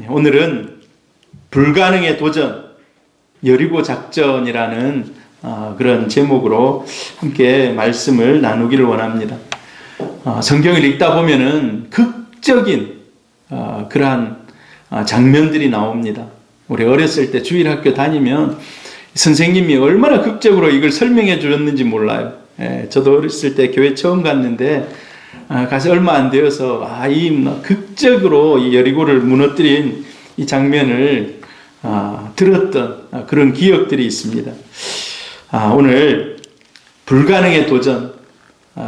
오늘은 불가능의 도전, 여리고 작전이라는 그런 제목으로 함께 말씀을 나누기를 원합니다. 성경을 읽다 보면은 극적인 그러한 장면들이 나옵니다. 우리 어렸을 때 주일학교 다니면 선생님이 얼마나 극적으로 이걸 설명해 주었는지 몰라요. 저도 어렸을 때 교회 처음 갔는데 가서 얼마 안 되어서 이 극적으로 이 여리고를 무너뜨린 이 장면을 들었던 그런 기억들이 있습니다. 오늘 불가능의 도전,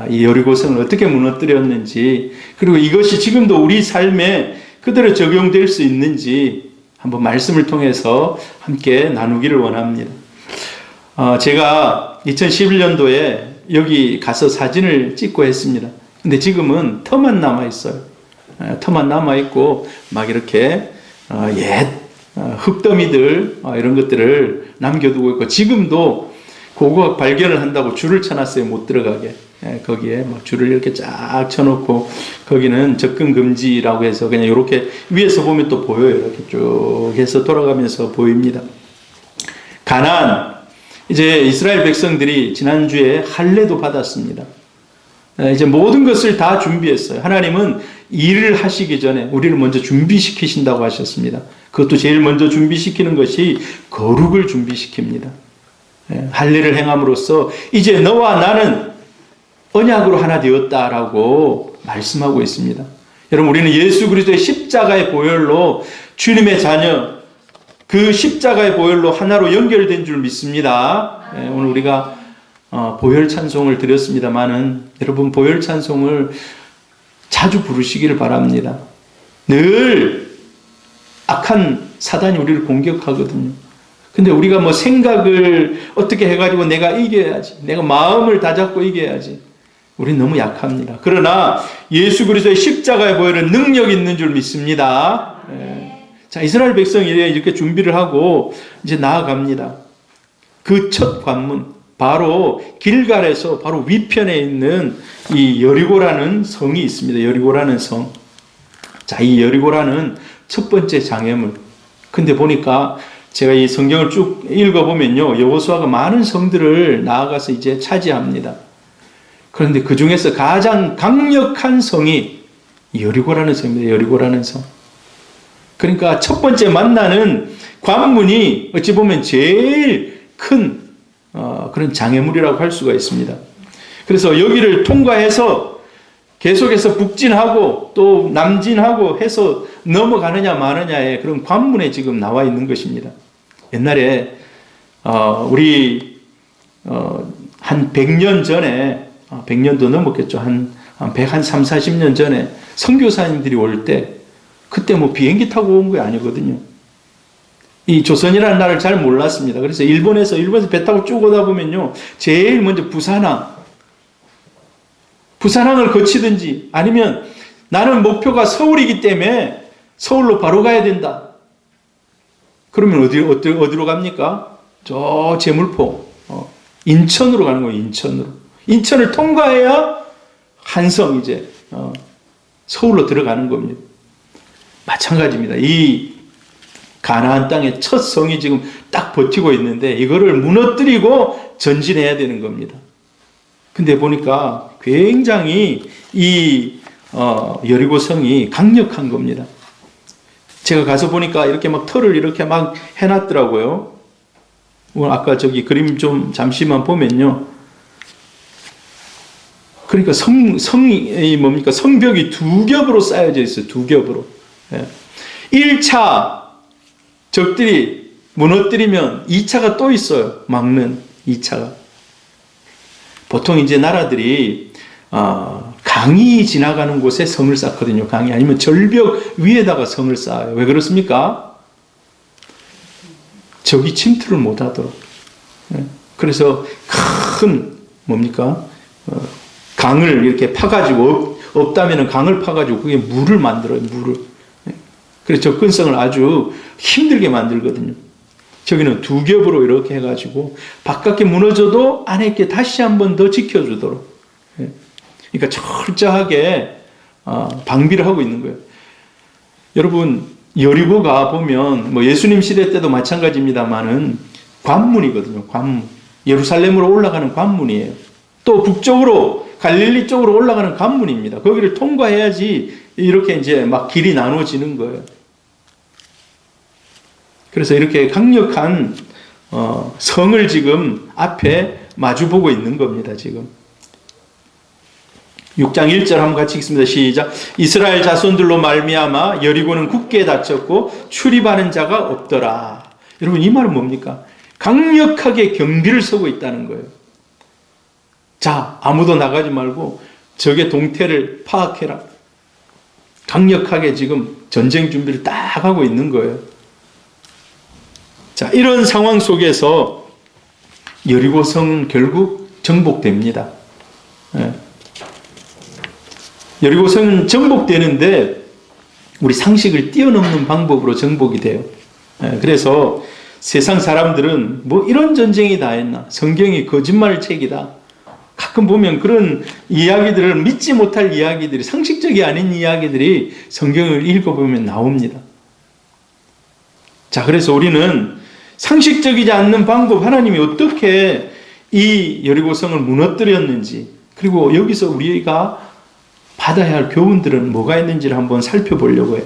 이 여리고성을 어떻게 무너뜨렸는지, 그리고 이것이 지금도 우리 삶에 그대로 적용될 수 있는지 한번 말씀을 통해서 함께 나누기를 원합니다. 제가 2011년도에 여기 가서 사진을 찍고 했습니다. 근데 지금은 터만 남아있어요. 터만 남아있고 막 이렇게 옛 흙더미들 이런 것들을 남겨두고 있고, 지금도 고고학 발견을 한다고 줄을 쳐놨어요. 못 들어가게. 거기에 막 줄을 이렇게 쫙 쳐놓고, 거기는 접근 금지라고 해서 그냥 이렇게 위에서 보면 또 보여요. 이렇게 쭉 해서 돌아가면서 보입니다. 가나안, 이제 이스라엘 백성들이 지난주에 할례도 받았습니다. 이제 모든 것을 다 준비했어요. 하나님은 일을 하시기 전에 우리를 먼저 준비시키신다고 하셨습니다. 그것도 제일 먼저 준비시키는 것이 거룩을 준비시킵니다. 할례를 행함으로써 이제 너와 나는 언약으로 하나 되었다라고 말씀하고 있습니다. 여러분, 우리는 예수 그리스도의 십자가의 보혈로 주님의 자녀, 그 십자가의 보혈로 하나로 연결된 줄 믿습니다. 오늘 우리가 보혈 찬송을 드렸습니다만은, 여러분 보혈 찬송을 자주 부르시기를 바랍니다. 늘 악한 사단이 우리를 공격하거든요. 근데 우리가 뭐 생각을 어떻게 해가지고 내가 이겨야지, 내가 마음을 다잡고 이겨야지, 우린 너무 약합니다. 그러나 예수 그리스도의 십자가의 보혈은 능력 있는 줄 믿습니다. 자, 이스라엘 백성이 이렇게 준비를 하고 이제 나아갑니다. 그 첫 관문, 바로 길갈에서 바로 위편에 있는 이 여리고라는 성이 있습니다. 여리고라는 성. 자, 이 여리고라는 첫 번째 장애물. 근데 보니까 제가 이 성경을 쭉 읽어보면요, 여호수아가 많은 성들을 나아가서 이제 차지합니다. 그런데 그 중에서 가장 강력한 성이 여리고라는 성입니다. 여리고라는 성. 그러니까 첫 번째 만나는 관문이 어찌 보면 제일 큰 그런 장애물이라고 할 수가 있습니다. 그래서 여기를 통과해서 계속해서 북진하고 또 남진하고 해서 넘어가느냐 마느냐의 그런 관문에 지금 나와 있는 것입니다. 옛날에 우리 한 100년 전에, 100년도 넘었겠죠. 한 130, 40년 전에 선교사님들이 올 때, 그때 뭐 비행기 타고 온 게 아니거든요. 이 조선이라는 나라를 잘 몰랐습니다. 그래서 일본에서 배 타고 쭉 오다 보면요, 제일 먼저 부산항을 거치든지, 아니면 나는 목표가 서울이기 때문에 서울로 바로 가야 된다. 그러면 어디로 갑니까? 저 제물포, 인천으로 가는 거예요. 인천을 통과해야 한성, 이제 서울로 들어가는 겁니다. 마찬가지입니다. 이 가나안 땅의 첫 성이 지금 딱 버티고 있는데, 이거를 무너뜨리고 전진해야 되는 겁니다. 근데 보니까 굉장히 이 여리고 성이 강력한 겁니다. 제가 가서 보니까 이렇게 막 털을 이렇게 막 해놨더라고요. 오늘 아까 저기 그림 좀 잠시만 보면요, 그러니까 성이 뭡니까? 성벽이 두 겹으로 쌓여져 있어요. 두 겹으로. 1차 적들이 무너뜨리면 2차가 또 있어요. 막는 2차가. 보통 이제 나라들이 강이 지나가는 곳에 성을 쌓거든요. 강이 아니면 절벽 위에다가 성을 쌓아요. 왜 그렇습니까? 적이 침투를 못하도록. 그래서 큰 뭡니까? 강을 이렇게 파가지고, 없다면 강을 파가지고 그게 물을 만들어요. 물을. 그래서 접근성을 아주 힘들게 만들거든요. 저기는 두 겹으로 이렇게 해가지고 바깥에 무너져도 안에 있게 다시 한 번 더 지켜주도록. 그러니까 철저하게 방비를 하고 있는 거예요. 여러분, 여리고가 보면 뭐 예수님 시대 때도 마찬가지입니다만은 관문이거든요. 관문. 예루살렘으로 올라가는 관문이에요. 또 북쪽으로 갈릴리 쪽으로 올라가는 관문입니다. 거기를 통과해야지 이렇게 이제 막 길이 나눠지는 거예요. 그래서 이렇게 강력한 성을 지금 앞에 마주보고 있는 겁니다. 지금 6장 1절 한번 같이 읽습니다. 시작. 이스라엘 자손들로 말미암아 여리고는 굳게 닫혔고 출입하는 자가 없더라. 여러분 이 말은 뭡니까? 강력하게 경비를 서고 있다는 거예요. 자, 아무도 나가지 말고 적의 동태를 파악해라. 강력하게 지금 전쟁 준비를 딱 하고 있는 거예요. 자, 이런 상황 속에서 여리고성은 결국 정복됩니다. 예. 여리고성은 정복되는데 우리 상식을 뛰어넘는 방법으로 정복이 돼요. 예. 그래서 세상 사람들은 뭐 이런 전쟁이 다 했나? 성경이 거짓말 책이다. 가끔 보면 그런 이야기들을 믿지 못할 이야기들이, 상식적이 아닌 이야기들이 성경을 읽어보면 나옵니다. 자, 그래서 우리는 상식적이지 않는 방법, 하나님이 어떻게 이 여리고성을 무너뜨렸는지, 그리고 여기서 우리가 받아야 할 교훈들은 뭐가 있는지를 한번 살펴보려고 해요.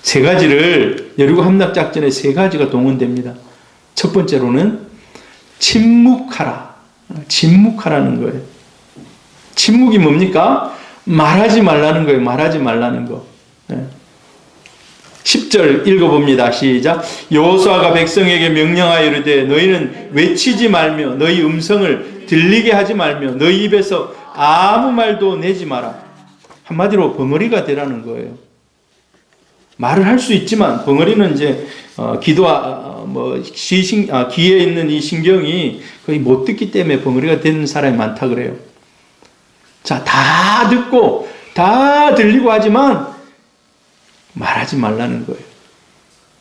세 가지를, 여리고 함락작전에 세 가지가 동원됩니다. 첫 번째로는 침묵하라. 침묵하라는 거예요. 침묵이 뭡니까? 말하지 말라는 거예요. 말하지 말라는 거. 10절 읽어봅니다. 시작. 여호수아가 백성에게 명령하여 이르되 너희는 외치지 말며 너희 음성을 들리게 하지 말며 너희 입에서 아무 말도 내지 마라. 한마디로 벙어리가 되라는 거예요. 말을 할 수 있지만 벙어리는 이제 귀에 있는 이 신경이 거의 못 듣기 때문에 벙어리가 되는 사람이 많다 그래요. 자, 다 듣고 다 들리고 하지만 말하지 말라는 거예요.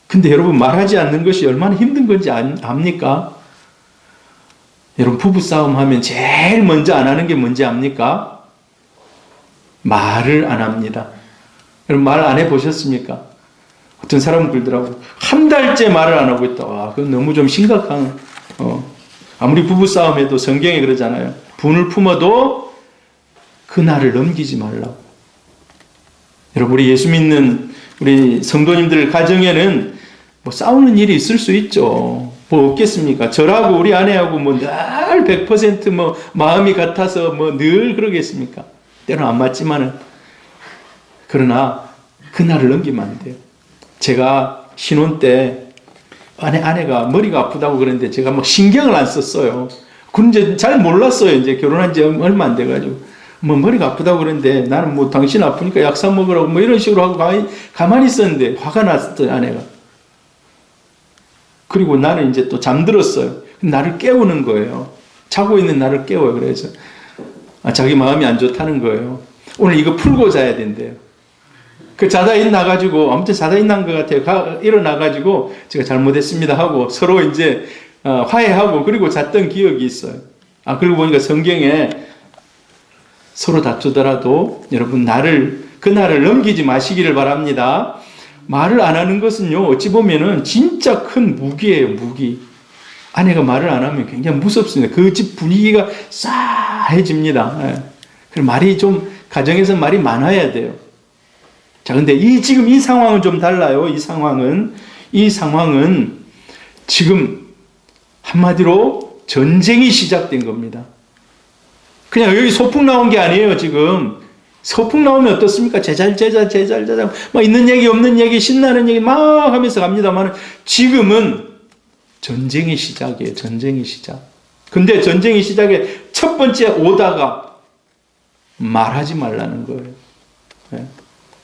근데 여러분 말하지 않는 것이 얼마나 힘든 건지 압니까? 여러분 부부싸움 하면 제일 먼저 안 하는 게 뭔지 압니까? 말을 안 합니다. 여러분 말 안 해보셨습니까? 어떤 사람은 그러더라고. 한 달째 말을 안 하고 있다. 와, 그건 너무 좀 심각한, 아무리 부부싸움해도 성경에 그러잖아요. 분을 품어도 그날을 넘기지 말라고. 여러분, 우리 예수 믿는 우리 성도님들 가정에는 뭐 싸우는 일이 있을 수 있죠. 뭐 없겠습니까? 저라고 우리 아내하고 뭐 늘 100% 뭐 마음이 같아서 뭐 늘 그러겠습니까? 때로는 안 맞지만은. 그러나 그날을 넘기면 안 돼요. 제가 신혼 때 아내가 머리가 아프다고 그랬는데 제가 뭐 신경을 안 썼어요. 그런데 잘 몰랐어요. 이제 결혼한 지 얼마 안 돼가지고. 뭐 머리가 아프다고 그랬는데 나는 뭐 당신 아프니까 약 사 먹으라고 뭐 이런 식으로 하고 가만히 있었는데 화가 났어요, 아내가. 그리고 나는 이제 또 잠들었어요. 나를 깨우는 거예요. 자고 있는 나를 깨워요. 그래서 자기 마음이 안 좋다는 거예요. 오늘 이거 풀고 자야 된대요. 그 자다 일어나가지고, 아무튼 자다 일어난 것 같아요. 일어나가지고, 제가 잘못했습니다 하고, 서로 이제, 화해하고, 그리고 잤던 기억이 있어요. 그러고 보니까 성경에 서로 다투더라도, 여러분, 그날을 넘기지 마시기를 바랍니다. 말을 안 하는 것은요, 어찌 보면은 진짜 큰 무기예요, 무기. 아내가 말을 안 하면 굉장히 무섭습니다. 그 집 분위기가 싸해집니다. 말이 좀, 가정에서 말이 많아야 돼요. 자, 근데 지금 이 상황은 좀 달라요. 이 상황은 지금 한마디로 전쟁이 시작된 겁니다. 그냥 여기 소풍 나온 게 아니에요, 지금. 소풍 나오면 어떻습니까? 제잘, 막 있는 얘기, 없는 얘기, 신나는 얘기 막 하면서 갑니다만 지금은 전쟁의 시작이에요, 전쟁의 시작. 근데 전쟁의 시작에 첫 번째 오다가 말하지 말라는 거예요.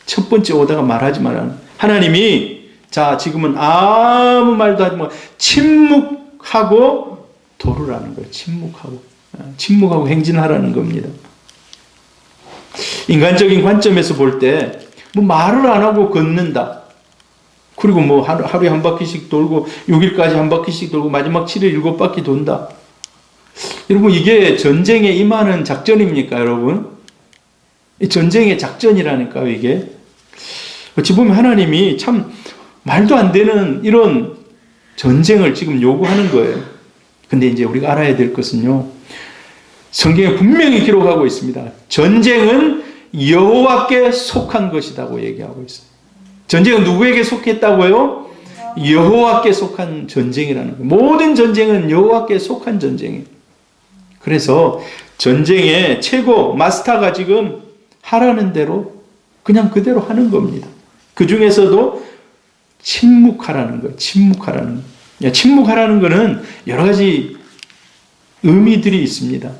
첫 번째 오다가 말하지 말라는. 하나님이 자 지금은 아무 말도 하지 말고 침묵하고 도르라는 거예요. 침묵하고 행진하라는 겁니다. 인간적인 관점에서 볼 때 뭐 말을 안 하고 걷는다. 그리고 뭐 하루에 한 바퀴씩 돌고 6일까지 한 바퀴씩 돌고 마지막 7일 7바퀴 돈다. 여러분 이게 전쟁에 임하는 작전입니까, 여러분? 이 전쟁의 작전이라니까요, 이게. 어찌 보면 하나님이 참 말도 안 되는 이런 전쟁을 지금 요구하는 거예요. 근데 이제 우리가 알아야 될 것은요, 성경에 분명히 기록하고 있습니다. 전쟁은 여호와께 속한 것이라고 얘기하고 있어요. 전쟁은 누구에게 속했다고요? 여호와께 속한 전쟁이라는 거예요. 모든 전쟁은 여호와께 속한 전쟁이에요. 그래서 전쟁의 최고 마스터가 지금 하라는 대로 그냥 그대로 하는 겁니다. 그 중에서도 침묵하라는 거예요. 침묵하라는 거예요. 침묵하라는 거는 여러 가지 의미들이 있습니다.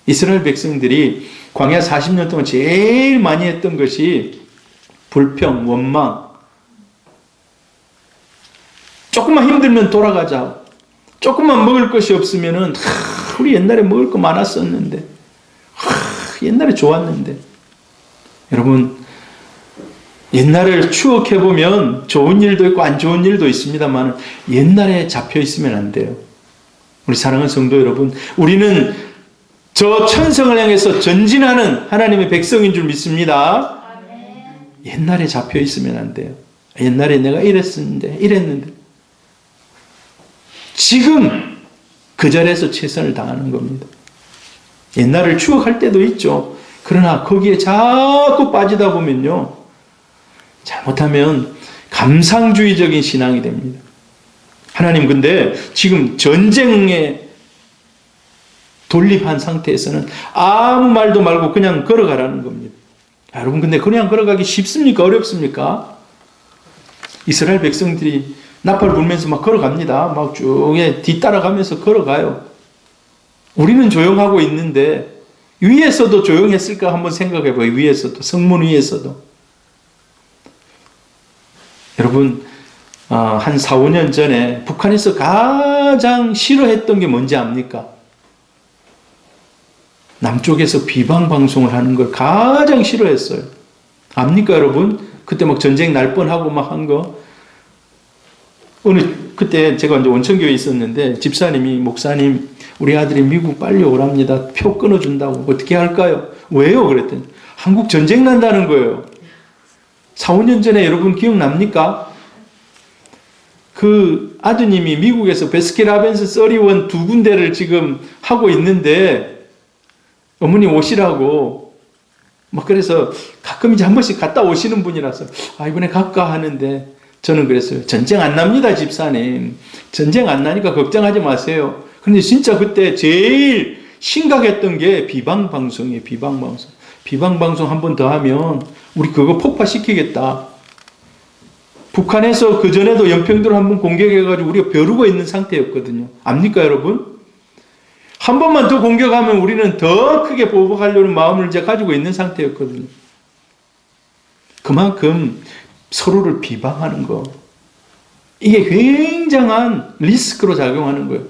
이스라엘 백성들이 광야 40년 동안 제일 많이 했던 것이 불평, 원망. 조금만 힘들면 돌아가자. 조금만 먹을 것이 없으면은 우리 옛날에 먹을 거 많았었는데, 옛날에 좋았는데. 여러분, 옛날을 추억해보면 좋은 일도 있고 안 좋은 일도 있습니다만 옛날에 잡혀 있으면 안 돼요. 우리 사랑하는 성도 여러분, 우리는 저 천성을 향해서 전진하는 하나님의 백성인 줄 믿습니다. 옛날에 잡혀 있으면 안 돼요. 옛날에 내가 이랬는데 지금 그 자리에서 최선을 다하는 겁니다. 옛날을 추억할 때도 있죠. 그러나 거기에 자꾸 빠지다 보면요, 잘못하면 감상주의적인 신앙이 됩니다. 하나님 근데 지금 전쟁에 돌입한 상태에서는 아무 말도 말고 그냥 걸어가라는 겁니다. 여러분 근데 그냥 걸어가기 쉽습니까? 어렵습니까? 이스라엘 백성들이 나팔 불면서 막 걸어갑니다. 막 쭉 뒤따라가면서 걸어가요. 우리는 조용하고 있는데 위에서도 조용했을까 한번 생각해 봐요. 위에서도, 성문 위에서도. 여러분, 한 4, 5년 전에 북한에서 가장 싫어했던 게 뭔지 압니까? 남쪽에서 비방방송을 하는 걸 가장 싫어했어요. 압니까, 여러분? 그때 막 전쟁 날 뻔하고 막 한 거. 그때 제가 이제 원천교회에 있었는데, 집사님이, 목사님, 우리 아들이 미국 빨리 오랍니다. 표 끊어준다고. 어떻게 할까요? 왜요? 그랬더니, 한국 전쟁 난다는 거예요. 4, 5년 전에 여러분 기억납니까? 그 아드님이 미국에서 베스킨라빈스 31 두 군데를 지금 하고 있는데 어머니 오시라고 막 그래서 가끔 이제 한 번씩 갔다 오시는 분이라서 이번에 갈까 하는데 저는 그랬어요. 전쟁 안 납니다, 집사님. 전쟁 안 나니까 걱정하지 마세요. 근데 진짜 그때 제일 심각했던 게 비방방송이에요. 비방방송. 비방방송 한 번 더 하면 우리 그거 폭파시키겠다. 북한에서 그전에도 연평도를 한번 공격해가지고 우리가 벼르고 있는 상태였거든요. 압니까, 여러분? 한 번만 더 공격하면 우리는 더 크게 보복하려는 마음을 이제 가지고 있는 상태였거든요. 그만큼 서로를 비방하는 거. 이게 굉장한 리스크로 작용하는 거예요.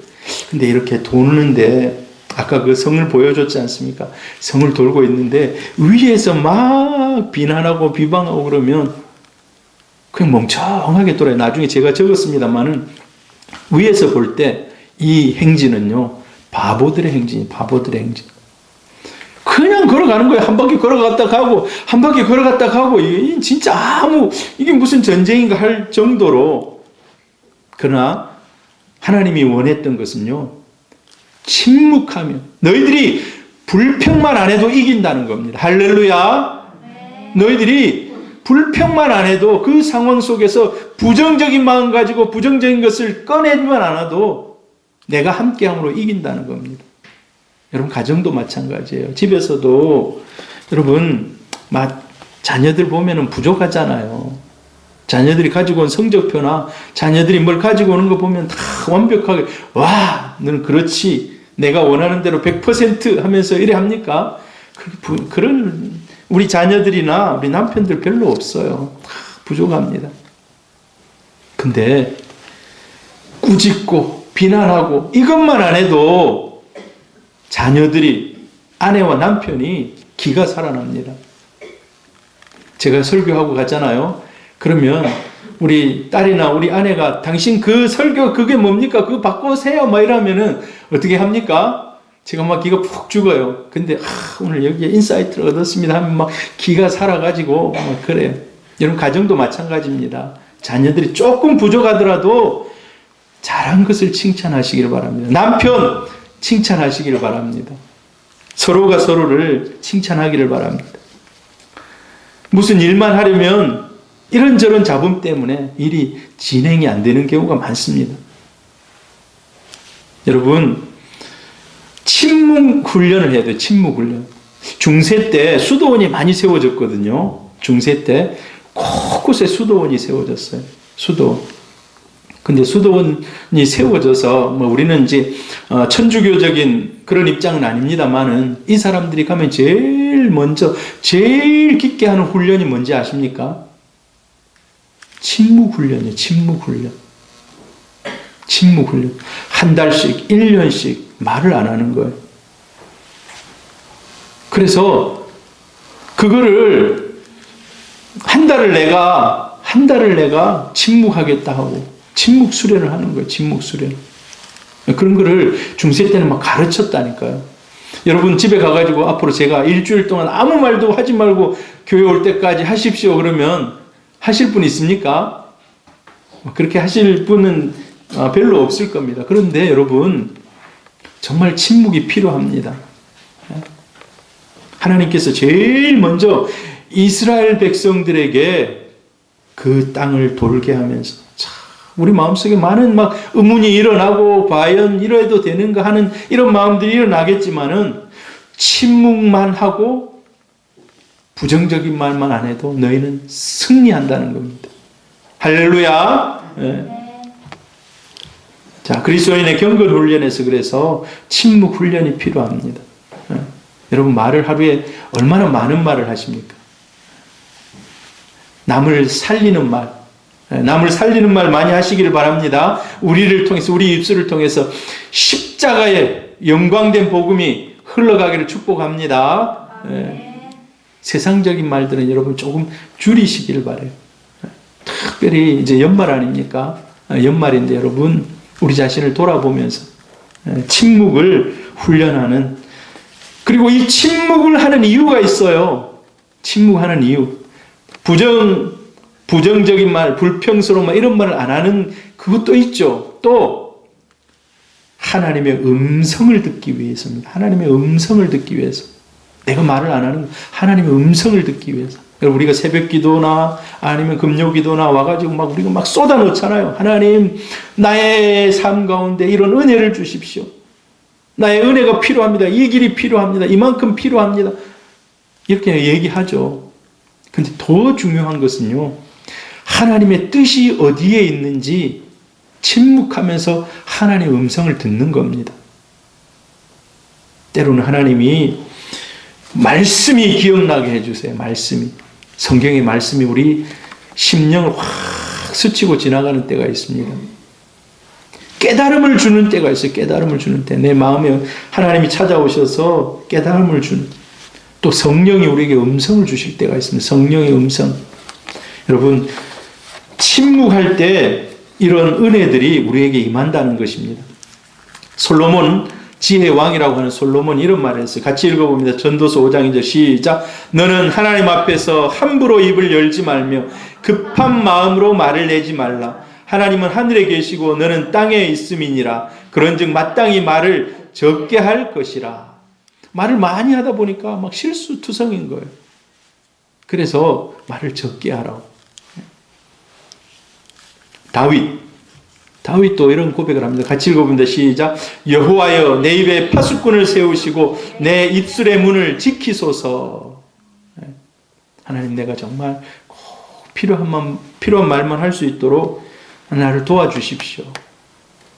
근데 이렇게 도는데, 아까 그 성을 보여줬지 않습니까? 성을 돌고 있는데, 위에서 막 비난하고 비방하고 그러면, 그냥 멍청하게 돌아요. 나중에 제가 적었습니다만은, 위에서 볼 때 이 행진은요, 바보들의 행진이 바보들의 행진. 그냥 걸어가는 거예요. 한 바퀴 걸어갔다 가고, 한 바퀴 걸어갔다 가고, 이게 진짜 이게 무슨 전쟁인가 할 정도로. 그러나, 하나님이 원했던 것은요, 침묵하며, 너희들이 불평만 안 해도 이긴다는 겁니다. 할렐루야. 너희들이 불평만 안 해도 그 상황 속에서 부정적인 마음 가지고 부정적인 것을 꺼내지만 않아도 내가 함께함으로 이긴다는 겁니다. 여러분 가정도 마찬가지예요. 집에서도 여러분 자녀들 보면은 부족하잖아요. 자녀들이 가지고 온 성적표나 자녀들이 뭘 가지고 오는 거 보면 다 완벽하게 너는 그렇지 내가 원하는 대로 100% 하면서 이래 합니까? 그런 우리 자녀들이나 우리 남편들 별로 없어요. 다 부족합니다. 근데 꾸짖고 비난하고 이것만 안 해도 자녀들이 아내와 남편이 기가 살아납니다. 제가 설교하고 가잖아요. 그러면 우리 딸이나 우리 아내가 당신 그 설교 그게 뭡니까? 그거 바꾸세요. 막 이러면은 어떻게 합니까? 제가 막 기가 푹 죽어요. 근데 오늘 여기에 인사이트를 얻었습니다 하면 막 기가 살아가지고 막 그래요. 여러분 가정도 마찬가지입니다. 자녀들이 조금 부족하더라도 잘한 것을 칭찬하시기를 바랍니다. 남편 칭찬하시기를 바랍니다. 서로가 서로를 칭찬하기를 바랍니다. 무슨 일만 하려면 이런저런 잡음 때문에 일이 진행이 안 되는 경우가 많습니다. 여러분, 침묵 훈련을 해야 돼요. 침묵 훈련. 중세 때 수도원이 많이 세워졌거든요. 중세 때 곳곳에 수도원이 세워졌어요. 수도원. 근데 수도원이 세워져서 우리는 이제 천주교적인 그런 입장은 아닙니다만은 이 사람들이 가면 제일 먼저 제일 깊게 하는 훈련이 뭔지 아십니까? 침묵 훈련이에요. 침묵 훈련. 침묵 훈련. 한 달씩, 1년씩 말을 안 하는 거예요. 그래서 그거를 한 달을 내가 침묵하겠다 하고 침묵 수련을 하는 거예요. 침묵 수련. 그런 거를 중세 때는 막 가르쳤다니까요. 여러분 집에 가가지고 앞으로 제가 일주일 동안 아무 말도 하지 말고 교회 올 때까지 하십시오. 그러면 하실 분 있습니까? 그렇게 하실 분은 별로 없을 겁니다. 그런데 여러분 정말 침묵이 필요합니다. 하나님께서 제일 먼저 이스라엘 백성들에게 그 땅을 돌게 하면서 우리 마음속에 많은 막 의문이 일어나고 과연 이래도 되는가 하는 이런 마음들이 일어나겠지만은 침묵만 하고 부정적인 말만 안 해도 너희는 승리한다는 겁니다. 할렐루야. 네. 자, 그리스도인의 경건 훈련에서 그래서 침묵 훈련이 필요합니다. 네. 여러분 말을 하루에 얼마나 많은 말을 하십니까? 남을 살리는 말, 남을 살리는 말 많이 하시기를 바랍니다. 우리를 통해서, 우리 입술을 통해서 십자가의 영광된 복음이 흘러가기를 축복합니다. 세상적인 말들은 여러분 조금 줄이시기를 바라요. 특별히 이제 연말 아닙니까? 연말인데 여러분 우리 자신을 돌아보면서 침묵을 훈련하는, 그리고 이 침묵을 하는 이유가 있어요. 침묵하는 이유. 부정적인 말, 불평스러운 말 이런 말을 안 하는 그것도 있죠. 또 하나님의 음성을 듣기 위해서입니다. 하나님의 음성을 듣기 위해서. 내가 말을 안 하는 하나님의 음성을 듣기 위해서. 우리가 새벽 기도나 아니면 금요 기도나 와가지고 막 우리가 막 쏟아 넣잖아요. 하나님, 나의 삶 가운데 이런 은혜를 주십시오. 나의 은혜가 필요합니다. 이 길이 필요합니다. 이만큼 필요합니다. 이렇게 얘기하죠. 근데 더 중요한 것은요, 하나님의 뜻이 어디에 있는지 침묵하면서 하나님의 음성을 듣는 겁니다. 때로는 하나님이 말씀이 기억나게 해주세요. 말씀이. 성경의 말씀이 우리 심령을 확 스치고 지나가는 때가 있습니다. 깨달음을 주는 때가 있어요. 깨달음을 주는 때. 내 마음에 하나님이 찾아오셔서 깨달음을 주는, 또 성령이 우리에게 음성을 주실 때가 있습니다. 성령의 음성. 여러분, 침묵할 때 이런 은혜들이 우리에게 임한다는 것입니다. 솔로몬, 지혜의 왕이라고 하는 솔로몬이 이런 말을 했어요. 같이 읽어봅니다. 전도서 5장 2절 시작. 너는 하나님 앞에서 함부로 입을 열지 말며 급한 마음으로 말을 내지 말라. 하나님은 하늘에 계시고 너는 땅에 있음이니라. 그런즉 마땅히 말을 적게 할 것이라. 말을 많이 하다 보니까 막 실수투성인 거예요. 그래서 말을 적게 하라고. 다윗도 이런 고백을 합니다. 같이 읽어봅니다. 시작. 여호와여, 내 입에 파수꾼을 세우시고 내 입술의 문을 지키소서. 하나님, 내가 정말 꼭 필요한 말만 할 수 있도록 나를 도와주십시오.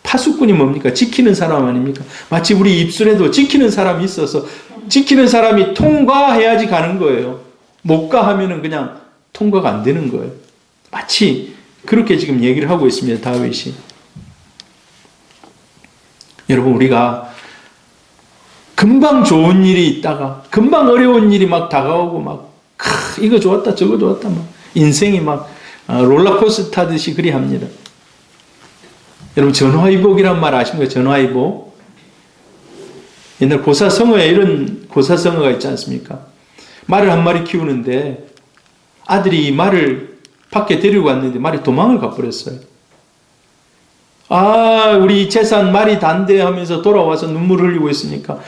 파수꾼이 뭡니까? 지키는 사람 아닙니까? 마치 우리 입술에도 지키는 사람이 있어서 지키는 사람이 통과해야지 가는 거예요. 못 가 하면은 그냥 통과가 안 되는 거예요. 마치 그렇게 지금 얘기를 하고 있습니다. 다윗이. 여러분, 우리가 금방 좋은 일이 있다가 금방 어려운 일이 막 다가오고 막 이거 좋았다 저거 좋았다 막 인생이 막 롤러코스터 타듯이 그리 합니다. 여러분, 전화위복이란 말 아십니까? 전화위복. 옛날 고사성어에 이런 고사성어가 있지 않습니까? 말을 한 마리 키우는데 아들이 말을 밖에 데리고 왔는데 말이 도망을 가버렸어요. 아, 우리 재산 말이 단대 하면서 돌아와서 눈물 흘리고 있으니까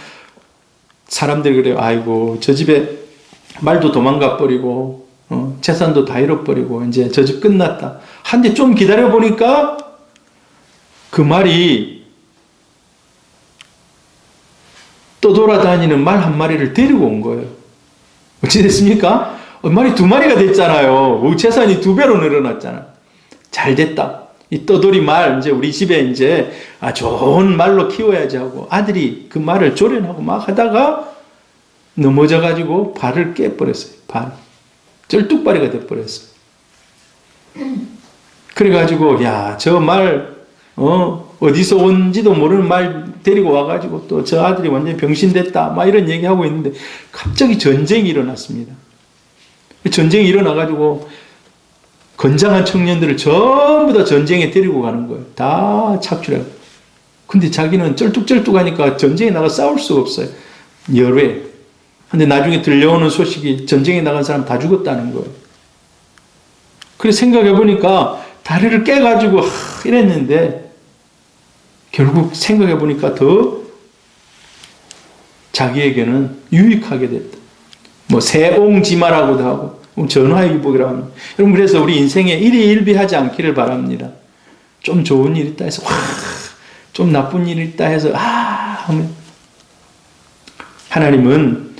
사람들이 그래요. 아이고, 저 집에 말도 도망가 버리고 재산도 다 잃어버리고 이제 저 집 끝났다. 한데 좀 기다려 보니까 그 말이 떠돌아다니는 말 한 마리를 데리고 온 거예요. 어찌 됐습니까? 말이 두 마리가 됐잖아요. 재산이 두 배로 늘어났잖아. 잘 됐다. 이 떠돌이 말, 이제 우리 집에 이제 좋은 말로 키워야지 하고 아들이 그 말을 조련하고 막 하다가 넘어져가지고 발을 깨버렸어요. 발. 쩔뚝발이가 돼버렸어요. 그래가지고, 야, 저 말, 어디서 온지도 모르는 말 데리고 와가지고 또 저 아들이 완전히 병신됐다. 막 이런 얘기하고 있는데 갑자기 전쟁이 일어났습니다. 전쟁이 일어나가지고 건장한 청년들을 전부 다 전쟁에 데리고 가는 거예요. 다 착출해요. 근데 자기는 쩔뚝쩔뚝하니까 전쟁에 나가 싸울 수가 없어요. 열외. 근데 나중에 들려오는 소식이 전쟁에 나간 사람 다 죽었다는 거예요. 그래서 생각해보니까 다리를 깨가지고 이랬는데 결국 생각해보니까 더 자기에게는 유익하게 됐다. 뭐 세옹지마라고도 하고 전화위복이라고 합니다. 여러분, 그래서 우리 인생에 일희일비하지 않기를 바랍니다. 좀 좋은 일 있다 해서 좀 나쁜 일 있다 해서 하면 하나님은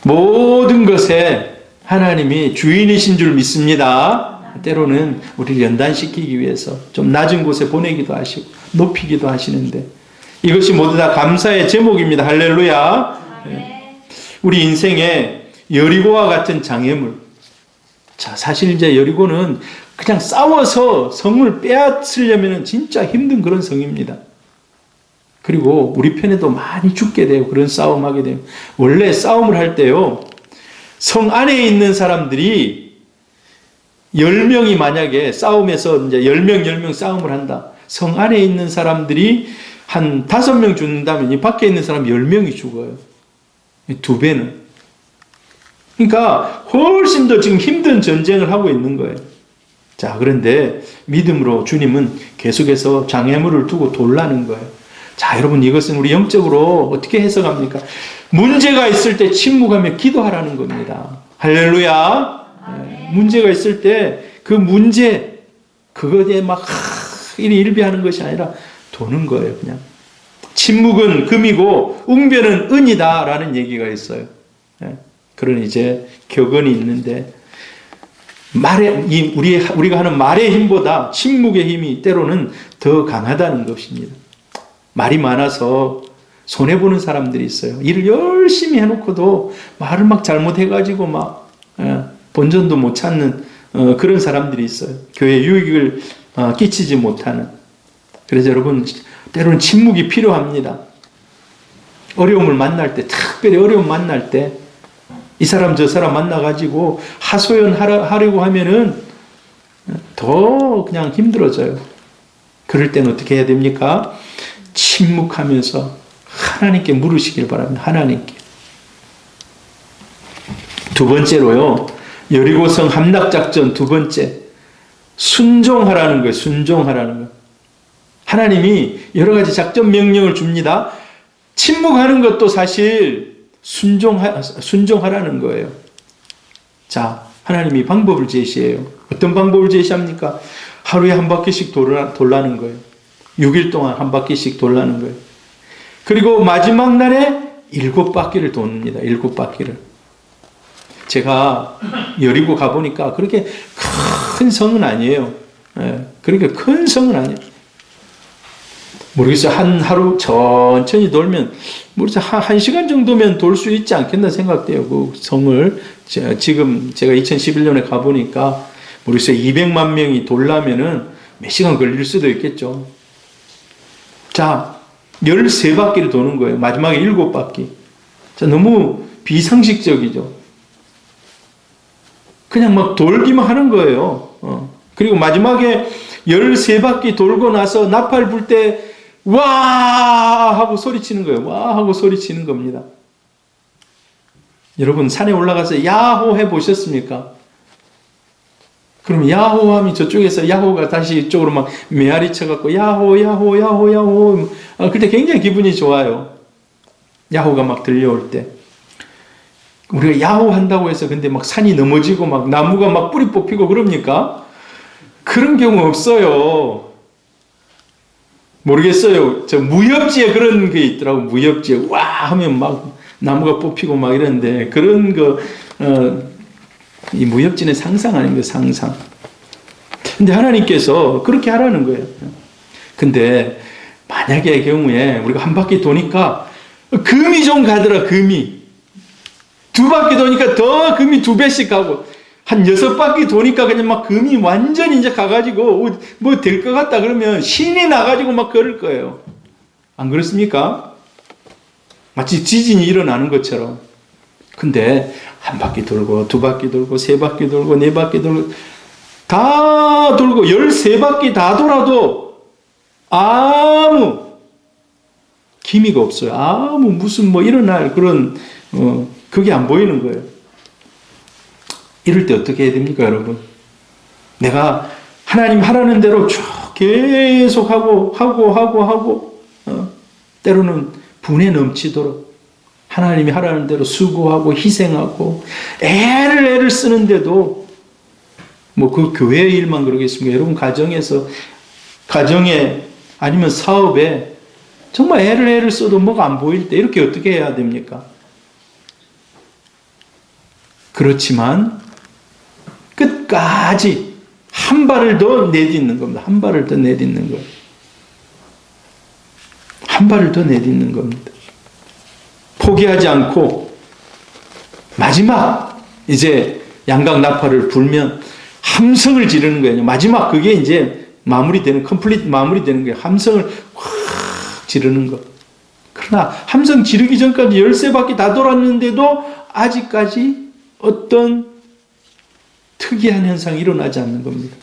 모든 것에 하나님이 주인이신 줄 믿습니다. 때로는 우리를 연단시키기 위해서 좀 낮은 곳에 보내기도 하시고 높이기도 하시는데 이것이 모두 다 감사의 제목입니다. 할렐루야. 우리 인생에 여리고와 같은 장애물. 자, 사실 이제 여리고는 그냥 싸워서 성을 빼앗으려면 진짜 힘든 그런 성입니다. 그리고 우리 편에도 많이 죽게 돼요. 그런 싸움하게 돼요. 원래 싸움을 할 때요, 성 안에 있는 사람들이 10명이 만약에 싸움에서 이제 10명 싸움을 한다. 성 안에 있는 사람들이 한 5명 죽는다면 이 밖에 있는 사람 10명이 죽어요. 2배는. 그러니까 훨씬 더 지금 힘든 전쟁을 하고 있는 거예요. 자, 그런데 믿음으로 주님은 계속해서 장애물을 두고 돌라는 거예요. 자, 여러분, 이것은 우리 영적으로 어떻게 해석합니까? 문제가 있을 때 침묵하며 기도하라는 겁니다. 할렐루야. 네, 문제가 있을 때 그 문제, 그것에 막 일희일비하는 것이 아니라 도는 거예요. 그냥 침묵은 금이고 웅변은 은이다 라는 얘기가 있어요. 네, 그런 이제 격언이 있는데 우리가 하는 말의 힘보다 침묵의 힘이 때로는 더 강하다는 것입니다. 말이 많아서 손해보는 사람들이 있어요. 일을 열심히 해놓고도 말을 막 잘못해가지고 막 본전도 못 찾는 그런 사람들이 있어요. 교회에 유익을 끼치지 못하는. 그래서 여러분, 때로는 침묵이 필요합니다. 어려움을 만날 때, 특별히 어려움 만날 때 이 사람 저 사람 만나가지고 하소연하려고 하면은 더 그냥 힘들어져요. 그럴 때는 어떻게 해야 됩니까? 침묵하면서 하나님께 물으시길 바랍니다. 하나님께. 두 번째로요, 여리고성 함락작전 두 번째, 순종하라는 거예요. 순종하라는 거예요. 하나님이 여러 가지 작전 명령을 줍니다. 침묵하는 것도 사실 순종하라는 거예요. 자, 하나님이 방법을 제시해요. 어떤 방법을 제시합니까? 하루에 한 바퀴씩 돌라는 거예요. 6일 동안 한 바퀴씩 돌라는 거예요. 그리고 마지막 날에 7바퀴를 돕니다. 7바퀴를. 제가 여리고 가보니까 그렇게 큰 성은 아니에요. 그렇게 큰 성은 아니에요. 모르겠어요. 하루 천천히 돌면, 모르겠어요. 1시간 정도면 돌 수 있지 않겠나 생각돼요. 그 성을. 지금 제가 2011년에 가보니까, 모르겠어요. 200만 명이 돌려면은 몇 시간 걸릴 수도 있겠죠. 자, 13바퀴를 도는 거예요. 마지막에 7바퀴. 자, 너무 비상식적이죠. 그냥 막 돌기만 하는 거예요. 그리고 마지막에 13바퀴 돌고 나서 나팔 불 때, 와! 하고 소리치는 거예요. 와! 하고 소리치는 겁니다. 여러분, 산에 올라가서 야호 해 보셨습니까? 그럼 야호 하면 저쪽에서 야호가 다시 이쪽으로 막 메아리 쳐갖고 야호 야호 야호 야호. 그때 굉장히 기분이 좋아요. 야호가 막 들려올 때. 우리가 야호 한다고 해서 근데 막 산이 넘어지고 막 나무가 막 뿌리 뽑히고 그럽니까? 그런 경우 없어요. 모르겠어요. 저 무협지에 그런 게 있더라고. 무협지에 와 하면 막 나무가 뽑히고 막 이러는데 그런 거 이 무협지는 상상 아닙니까? 상상. 근데 하나님께서 그렇게 하라는 거예요. 근데 만약의 경우에 우리가 한 바퀴 도니까 금이 좀 가더라. 금이 두 바퀴 도니까 더 금이 2배씩 가고 한 6바퀴 도니까 그냥 막 금이 완전히 이제 가가지고 뭐 될 것 같다 그러면 신이 나가지고 막 걸을 거예요. 안 그렇습니까? 마치 지진이 일어나는 것처럼. 근데 한 바퀴 돌고 2바퀴 돌고 3바퀴 돌고 4바퀴 돌고 다 돌고 13바퀴 다 돌아도 아무 기미가 없어요. 아무 무슨 뭐 일어날 그런 그게 안 보이는 거예요. 이럴 때 어떻게 해야 됩니까, 여러분? 내가 하나님 하라는 대로 쭉 계속 하고 때로는 분에 넘치도록 하나님이 하라는 대로 수고하고 희생하고 애를 쓰는데도 뭐 그 교회의 일만 그러겠습니까? 여러분 가정에 아니면 사업에 정말 애를 써도 뭐가 안 보일 때 이렇게 어떻게 해야 됩니까? 그렇지만 끝까지 한 발을 더 내딛는 겁니다. 한 발을 더 내딛는 거예요. 한 발을 더 내딛는 겁니다. 포기하지 않고 마지막 이제 양각 나팔을 불면 함성을 지르는 거예요. 마지막 그게 이제 컴플리트 마무리되는 거예요. 함성을 확 지르는 거. 그러나 함성 지르기 전까지 13바퀴 다 돌았는데도 아직까지 어떤 특이한 현상이 일어나지 않는 겁니다.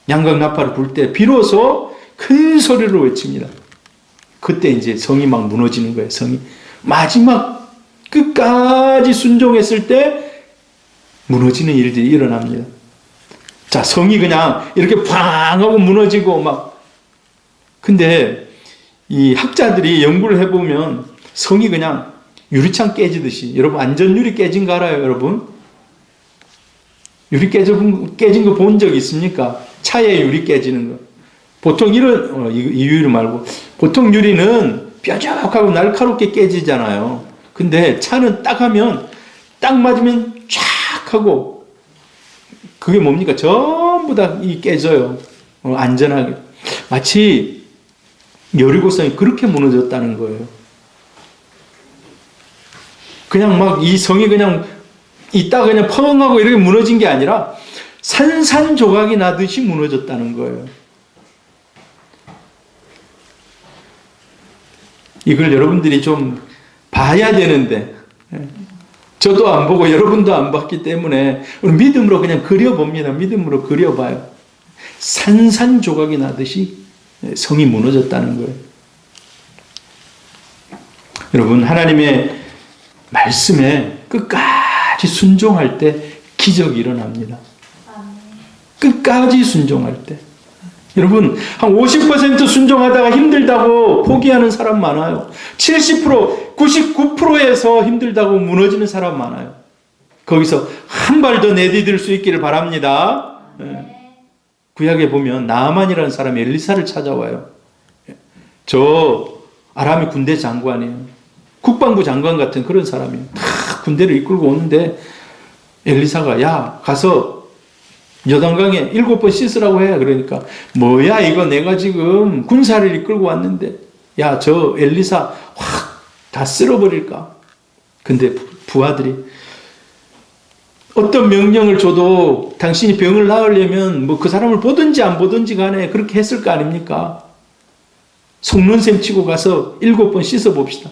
양각 나팔을 불 때 비로소 큰 소리로 외칩니다. 그때 이제 성이 막 무너지는 거예요. 성이 마지막 끝까지 순종했을 때 무너지는 일들이 일어납니다. 자, 성이 그냥 이렇게 팡 하고 무너지고 막. 근데 이 학자들이 연구를 해보면 성이 그냥 유리창 깨지듯이, 여러분 안전유리 깨진 거 알아요, 여러분? 유리 깨진 거 본 적 있습니까? 차에 유리 깨지는 거. 보통 이 유리 말고, 보통 유리는 뾰족하고 날카롭게 깨지잖아요. 근데 차는 딱 하면, 딱 맞으면 쫙 하고, 그게 뭡니까? 전부 다 깨져요. 안전하게. 마치 여리고성이 그렇게 무너졌다는 거예요. 그냥 막 이 성이 그냥 있다가 그냥 펑 하고 이렇게 무너진 게 아니라 산산조각이 나듯이 무너졌다는 거예요. 이걸 여러분들이 좀 봐야 되는데, 저도 안 보고 여러분도 안 봤기 때문에 우리 믿음으로 그냥 그려봅니다. 믿음으로 그려봐요. 산산조각이 나듯이 성이 무너졌다는 거예요. 여러분, 하나님의 말씀에 끝까지 순종할 때 기적이 일어납니다. 끝까지 순종할 때. 여러분, 한 50% 순종하다가 힘들다고 포기하는 사람 많아요. 70%, 99%에서 힘들다고 무너지는 사람 많아요. 거기서 한 발 더 내디딜 수 있기를 바랍니다. 구약에 보면 나아만이라는 사람이 엘리사를 찾아와요. 저 아람의 군대 장관이에요. 국방부 장관 같은 그런 사람이에요. 다 군대를 이끌고 오는데 엘리사가 야 가서 요단강에 7번 씻으라고 해. 그러니까 뭐야 이거 내가 지금 군사를 이끌고 왔는데 야 저 엘리사 확 다 쓸어버릴까. 근데 부하들이 어떤 명령을 줘도 당신이 병을 나으려면 뭐 그 사람을 보든지 안 보든지 간에 그렇게 했을 거 아닙니까? 속는 셈 치고 가서 7번 씻어 봅시다.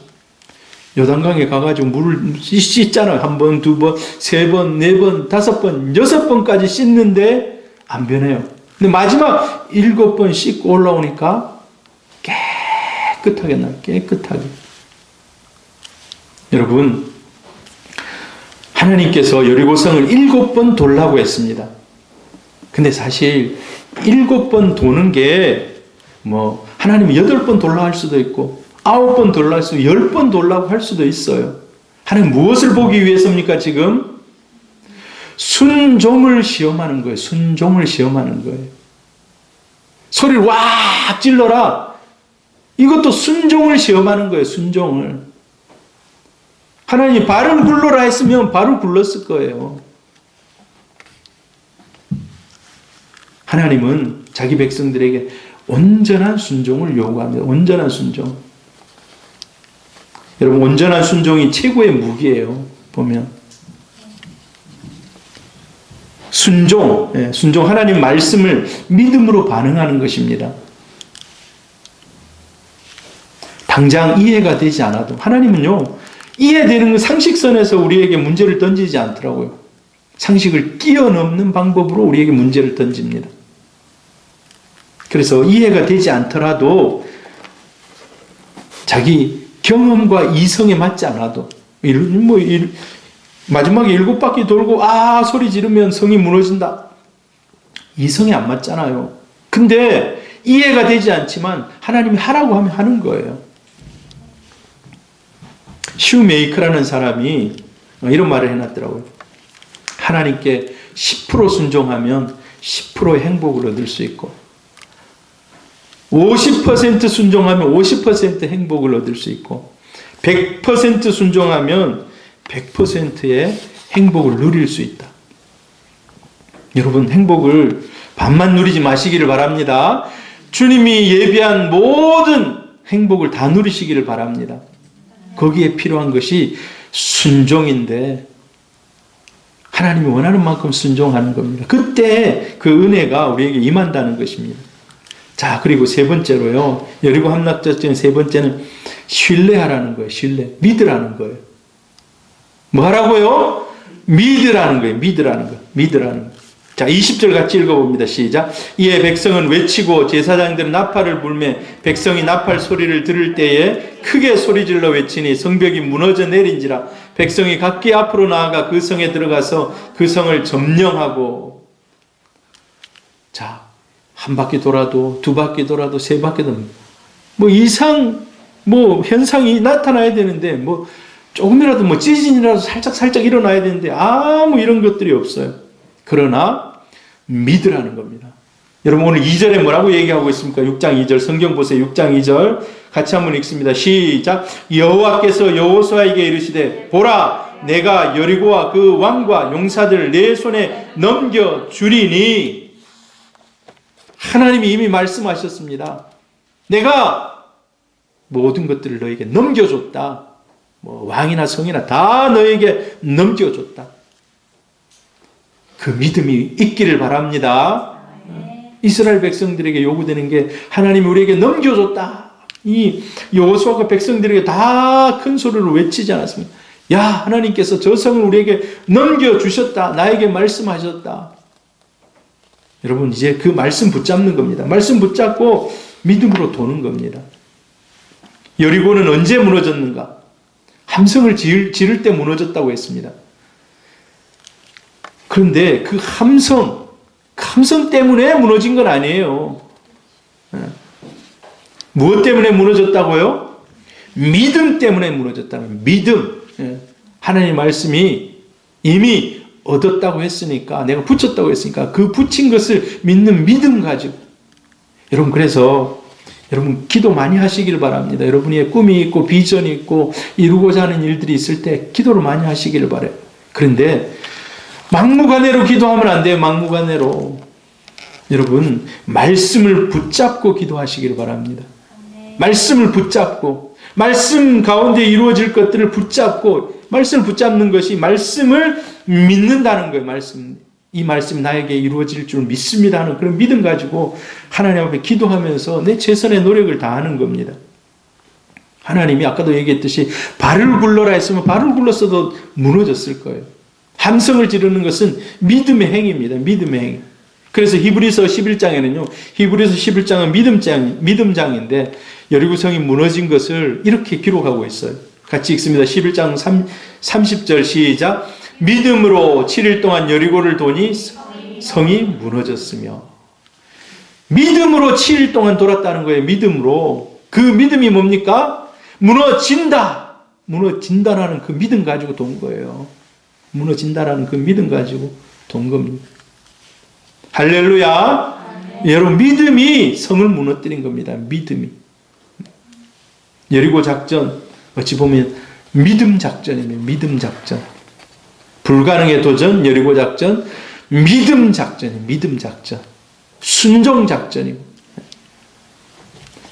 요단강에 가가지고 물을 씻잖아요. 1번, 2번, 3번, 4번, 5번, 6번까지 씻는데 안 변해요. 근데 마지막 7번 씻고 올라오니까 깨끗하게 나요. 깨끗하게. 여러분, 하나님께서 여리고성을 7번 돌라고 했습니다. 근데 사실 7번 도는 게 뭐 하나님은 8번 돌라 할 수도 있고 9번 돌라 할 수도 10번 돌라고 할 수도 있어요. 하나님 무엇을 보기 위해서입니까 지금? 순종을 시험하는 거예요. 순종을 시험하는 거예요. 소리를 왁 질러라. 이것도 순종을 시험하는 거예요. 순종을. 하나님이 발을 굴러라 했으면 발을 굴렀을 거예요. 하나님은 자기 백성들에게 온전한 순종을 요구합니다. 온전한 순종. 여러분 온전한 순종이 최고의 무기예요. 보면 순종, 순종 하나님 말씀을 믿음으로 반응하는 것입니다. 당장 이해가 되지 않아도 하나님은요 이해되는 상식선에서 우리에게 문제를 던지지 않더라고요. 상식을 뛰어넘는 방법으로 우리에게 문제를 던집니다. 그래서 이해가 되지 않더라도 자기 경험과 이성에 맞지 않아도 마지막에 7바퀴 돌고 소리 지르면 성이 무너진다. 이성에 안 맞잖아요. 근데 이해가 되지 않지만 하나님이 하라고 하면 하는 거예요. 슈메이커라는 사람이 이런 말을 해놨더라고요. 하나님께 10% 순종하면 10%의 행복을 얻을 수 있고 50% 순종하면 50% 행복을 얻을 수 있고 100% 순종하면 100%의 행복을 누릴 수 있다. 여러분 행복을 반만 누리지 마시기를 바랍니다. 주님이 예비한 모든 행복을 다 누리시기를 바랍니다. 거기에 필요한 것이 순종인데 하나님이 원하는 만큼 순종하는 겁니다. 그때 그 은혜가 우리에게 임한다는 것입니다. 자, 그리고 세 번째로요. 여리고 함락작전 세 번째는 신뢰하라는 거예요. 신뢰. 믿으라는 거예요. 뭐 하라고요? 믿으라는 거예요. 믿으라는 거예요. 믿으라는 거예요. 자, 20절 같이 읽어봅니다. 시작. 이에 백성은 외치고 제사장들은 나팔을 불며 백성이 나팔 소리를 들을 때에 크게 소리질러 외치니 성벽이 무너져 내린지라 백성이 각기 앞으로 나아가 그 성에 들어가서 그 성을 점령하고. 자, 한 바퀴 돌아도 두 바퀴 돌아도 세 바퀴 돌아도 현상이 나타나야 되는데 조금이라도 찌진이라도 살짝 일어나야 되는데 아무 이런 것들이 없어요. 그러나 믿으라는 겁니다. 여러분 오늘 2절에 뭐라고 얘기하고 있습니까? 6장 2절 성경 보세요. 6장 2절 같이 한번 읽습니다. 시작. 여호와께서 여호수아에게 이르시되 보라 내가 여리고와 그 왕과 용사들을 내 손에 넘겨주리니. 하나님이 이미 말씀하셨습니다. 내가 모든 것들을 너에게 넘겨줬다. 왕이나 성이나 다 너에게 넘겨줬다. 그 믿음이 있기를 바랍니다. 이스라엘 백성들에게 요구되는 게 하나님이 우리에게 넘겨줬다. 이 여호수아가 백성들에게 다 큰 소리로 외치지 않았습니까? 야, 하나님께서 저 성을 우리에게 넘겨주셨다. 나에게 말씀하셨다. 여러분 이제 그 말씀 붙잡는 겁니다. 말씀 붙잡고 믿음으로 도는 겁니다. 여리고는 언제 무너졌는가? 함성을 지를 때 무너졌다고 했습니다. 그런데 그 함성 때문에 무너진 건 아니에요. 무엇 때문에 무너졌다고요? 믿음 때문에 무너졌다는 믿음. 하나님의 말씀이 이미 얻었다고 했으니까, 내가 붙였다고 했으니까 그 붙인 것을 믿는 믿음 가지고. 여러분 그래서 여러분 기도 많이 하시길 바랍니다. 여러분의 꿈이 있고 비전이 있고 이루고자 하는 일들이 있을 때 기도를 많이 하시기를 바라요. 그런데 막무가내로 기도하면 안 돼요. 막무가내로. 여러분 말씀을 붙잡고 기도하시기를 바랍니다. 말씀을 붙잡고 말씀 가운데 이루어질 것들을 붙잡고 말씀을 붙잡는 것이 말씀을 믿는다는 거예요. 이 말씀이 나에게 이루어질 줄 믿습니다 하는 그런 믿음 가지고 하나님 앞에 기도하면서 내 최선의 노력을 다하는 겁니다. 하나님이 아까도 얘기했듯이 발을 굴러라 했으면 발을 굴렀어도 무너졌을 거예요. 함성을 지르는 것은 믿음의 행위입니다. 믿음의 행위. 그래서 히브리서 11장에는요. 히브리서 11장은 믿음장인데 여리고성이 무너진 것을 이렇게 기록하고 있어요. 같이 읽습니다. 11장 30절 시작. 믿음으로 7일 동안 여리고를 도니 성이 무너졌으며. 믿음으로 7일 동안 돌았다는 거예요. 믿음으로. 그 믿음이 뭡니까? 무너진다. 무너진다라는 그 믿음 가지고 돈 거예요. 무너진다라는 그 믿음 가지고 돈 겁니다. 할렐루야. 여러분, 믿음이 성을 무너뜨린 겁니다. 믿음이. 여리고 작전, 어찌 보면 믿음 작전입니다. 믿음 작전. 불가능의 도전, 여리고 작전, 믿음 작전이에요. 믿음 작전. 순종 작전이고.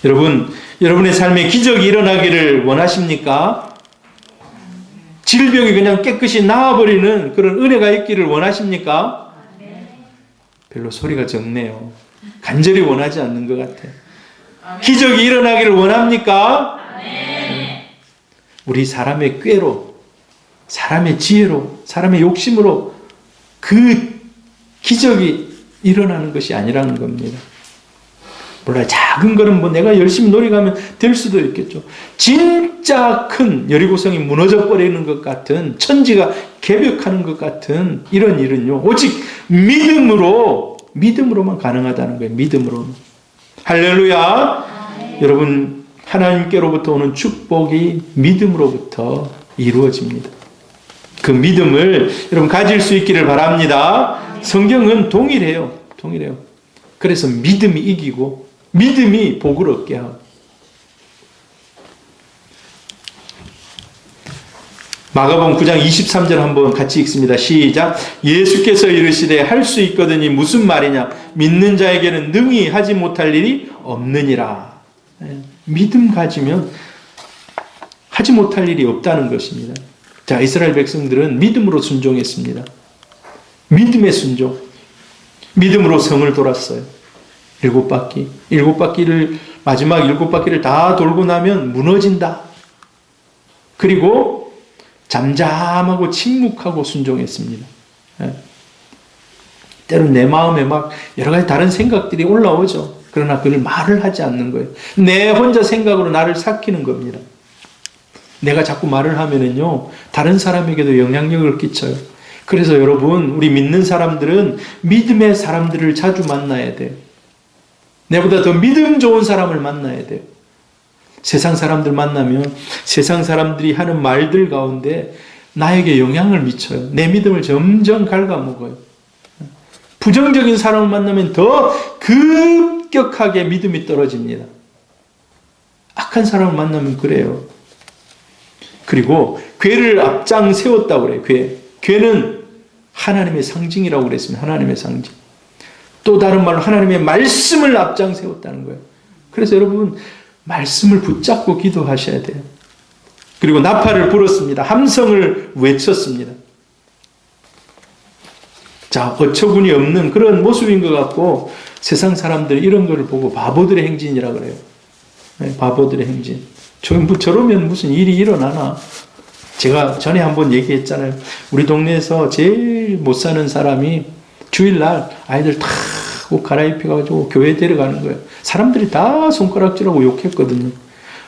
여러분, 여러분의 삶에 기적이 일어나기를 원하십니까? 질병이 그냥 깨끗이 나아버리는 그런 은혜가 있기를 원하십니까? 별로 소리가 적네요. 간절히 원하지 않는 것 같아요. 기적이 일어나기를 원합니까? 우리 사람의 꾀로, 사람의 지혜로, 사람의 욕심으로 그 기적이 일어나는 것이 아니라는 겁니다. 몰라요. 작은 거는 뭐 내가 열심히 노력하면 될 수도 있겠죠. 진짜 큰 여리고성이 무너져 버리는 것 같은, 천지가 개벽하는 것 같은 이런 일은요, 오직 믿음으로만 가능하다는 거예요. 믿음으로만. 할렐루야. 여러분, 하나님께로부터 오는 축복이 믿음으로부터 이루어집니다. 그 믿음을 여러분 가질 수 있기를 바랍니다. 성경은 동일해요. 동일해요. 그래서 믿음이 이기고 믿음이 복을 얻게 하고. 마가복음 9장 23절 한번 같이 읽습니다. 시작. 예수께서 이르시되 할 수 있거든이 무슨 말이냐? 믿는 자에게는 능히 하지 못할 일이 없느니라. 믿음 가지면 하지 못할 일이 없다는 것입니다. 자, 이스라엘 백성들은 믿음으로 순종했습니다. 믿음의 순종. 믿음으로 성을 돌았어요. 7바퀴. 7바퀴를, 마지막 7바퀴를 다 돌고 나면 무너진다. 그리고 잠잠하고 침묵하고 순종했습니다. 때로는 내 마음에 막 여러 가지 다른 생각들이 올라오죠. 그러나 그걸 말을 하지 않는 거예요. 내 혼자 생각으로 나를 삭히는 겁니다. 내가 자꾸 말을 하면은요, 다른 사람에게도 영향력을 끼쳐요. 그래서 여러분, 우리 믿는 사람들은 믿음의 사람들을 자주 만나야 돼요. 내보다 더 믿음 좋은 사람을 만나야 돼요. 세상 사람들 만나면 세상 사람들이 하는 말들 가운데 나에게 영향을 미쳐요. 내 믿음을 점점 갉아먹어요. 부정적인 사람을 만나면 더 급격하게 믿음이 떨어집니다. 악한 사람을 만나면 그래요. 그리고 괴를 앞장 세웠다고 그래요. 괴는 하나님의 상징이라고 그랬습니다. 하나님의 상징. 또 다른 말로 하나님의 말씀을 앞장 세웠다는 거예요. 그래서 여러분, 말씀을 붙잡고 기도하셔야 돼요. 그리고 나팔을 불었습니다. 함성을 외쳤습니다. 자, 어처구니 없는 그런 모습인 것 같고 세상 사람들이 이런 거를 보고 바보들의 행진이라 그래요. 바보들의 행진. 저러면 무슨 일이 일어나나. 제가 전에 한번 얘기했잖아요. 우리 동네에서 제일 못 사는 사람이 주일날 아이들 다 옷 갈아입혀가지고 교회 데려가는 거예요. 사람들이 다 손가락질하고 욕했거든요.